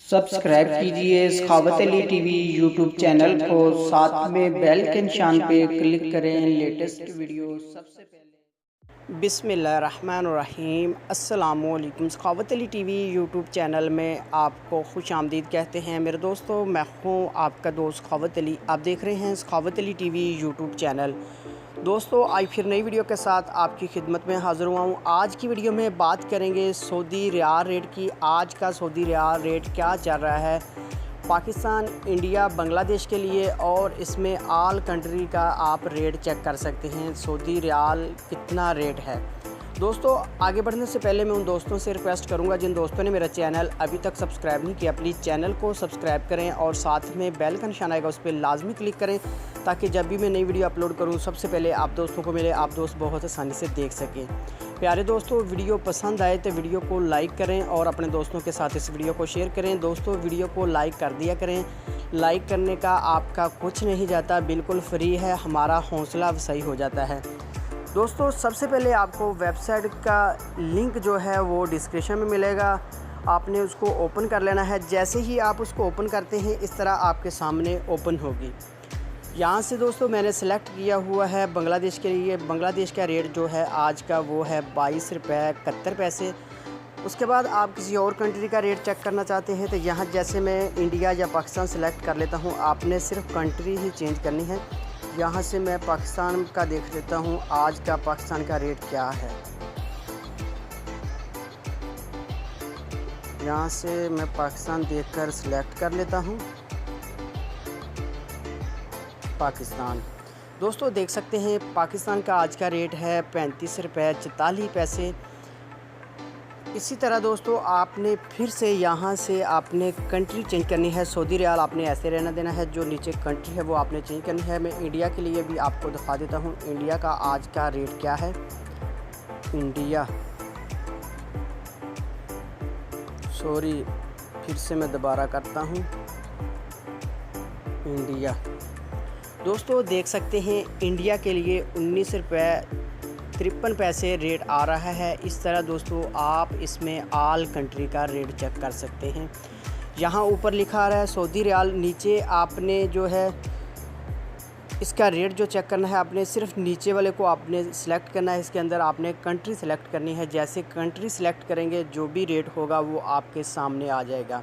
Subscribe कीजिए सखावत Ali TV YouTube channel को, साथ में बेल के निशान पे क्लिक करें लेटेस्ट वीडियो सबसे पहले। बिस्मिल्लाहिर्रहमानिर्रहीम। अस्सलामुअलैकुम। सखावत अली टीवी यूट्यूब चैनल में आपको खुश आमदीद कहते हैं मेरे दोस्तों। मैं हूँ आपका दोस्त सखावत अली। आप देख रहे हैं सखावत अली टीवी यूट्यूब चैनल। दोस्तों आज फिर नई वीडियो के साथ आपकी खिदमत में हाज़िर हुआ हूँ। आज की वीडियो में बात करेंगे सऊदी रियाल रेट की। आज का सऊदी रियाल रेट क्या चल रहा है पाकिस्तान, इंडिया, बांग्लादेश के लिए, और इसमें आल कंट्री का आप रेट चेक कर सकते हैं सऊदी रियाल कितना रेट है। दोस्तों आगे बढ़ने से पहले मैं उन दोस्तों से रिक्वेस्ट करूंगा जिन दोस्तों ने मेरा चैनल अभी तक सब्सक्राइब नहीं किया, प्लीज़ चैनल को सब्सक्राइब करें और साथ में बेल का निशान आएगा उस पर लाजमी क्लिक करें ताकि जब भी मैं नई वीडियो अपलोड करूं सबसे पहले आप दोस्तों को मिले, आप दोस्त बहुत आसानी से देख सकें। प्यारे दोस्तों वीडियो पसंद आए तो वीडियो को लाइक करें और अपने दोस्तों के साथ इस वीडियो को शेयर करें। दोस्तों वीडियो को लाइक कर दिया करें। लाइक करने का आपका कुछ नहीं जाता, बिल्कुल फ्री है, हमारा हौसला अफजाई हो जाता है। दोस्तों सबसे पहले आपको वेबसाइट का लिंक जो है वो डिस्क्रिप्शन में मिलेगा, आपने उसको ओपन कर लेना है। जैसे ही आप उसको ओपन करते हैं इस तरह आपके सामने ओपन होगी। यहाँ से दोस्तों मैंने सेलेक्ट किया हुआ है बांग्लादेश के लिए। बांग्लादेश का रेट जो है आज का वो है 22 रुपये 71 पैसे। उसके बाद आप किसी और कंट्री का रेट चेक करना चाहते हैं तो यहाँ जैसे मैं इंडिया या पाकिस्तान सेलेक्ट कर लेता हूँ, आपने सिर्फ कंट्री ही चेंज करनी है। यहाँ से मैं पाकिस्तान का देख लेता हूँ आज का पाकिस्तान का रेट क्या है। यहाँ से मैं पाकिस्तान देखकर सिलेक्ट कर लेता हूँ पाकिस्तान। दोस्तों देख सकते हैं पाकिस्तान का आज का रेट है 35 रुपये 44 पैसे। इसी तरह दोस्तों आपने फिर से यहाँ से आपने कंट्री चेंज करनी है। सऊदी रियाल आपने ऐसे रहना देना है, जो नीचे कंट्री है वो आपने चेंज करनी है। मैं इंडिया के लिए भी आपको दिखा देता हूँ इंडिया का आज का रेट क्या है। इंडिया, सॉरी फिर से मैं दोबारा करता हूँ इंडिया। दोस्तों देख सकते हैं इंडिया के लिए 19 रुपये 53 पैसे रेट आ रहा है। इस तरह दोस्तों आप इसमें आल कंट्री का रेट चेक कर सकते हैं। यहाँ ऊपर लिखा आ रहा है सऊदी रियाल, नीचे आपने जो है इसका रेट जो चेक करना है आपने सिर्फ नीचे वाले को आपने सेलेक्ट करना है। इसके अंदर आपने कंट्री सेलेक्ट करनी है। जैसे कंट्री सेलेक्ट करेंगे जो भी रेट होगा वो आपके सामने आ जाएगा।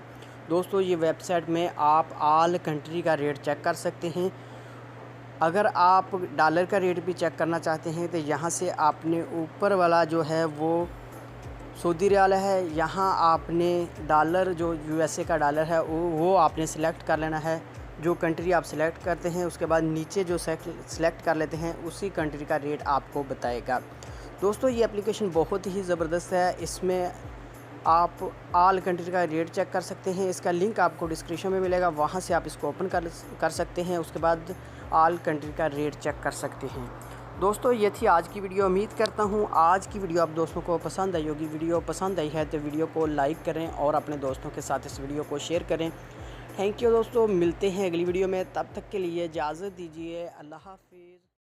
दोस्तों ये वेबसाइट में आप आल कंट्री का रेट चेक कर सकते हैं। अगर आप डॉलर का रेट भी चेक करना चाहते हैं तो यहाँ से आपने ऊपर वाला जो है वो सऊदी रियाल है, यहाँ आपने डॉलर जो यूएसए का डॉलर है वो आपने सिलेक्ट कर लेना है। जो कंट्री आप सिलेक्ट करते हैं उसके बाद नीचे जो सिलेक्ट कर लेते हैं उसी कंट्री का रेट आपको बताएगा। दोस्तों ये एप्लीकेशन बहुत ही ज़बरदस्त है, इसमें आप आल कंट्री का रेट चेक कर सकते हैं। इसका लिंक आपको डिस्क्रिप्शन में मिलेगा, वहाँ से आप इसको ओपन कर सकते हैं। उसके बाद आल कंट्री का रेट चेक कर सकते हैं। दोस्तों ये थी आज की वीडियो। उम्मीद करता हूँ आज की वीडियो आप दोस्तों को पसंद आई होगी। वीडियो पसंद आई है तो वीडियो को लाइक करें और अपने दोस्तों के साथ इस वीडियो को शेयर करें। थैंक यू दोस्तों, मिलते हैं अगली वीडियो में, तब तक के लिए इजाज़त दीजिए। अल्लाह हाफिज़।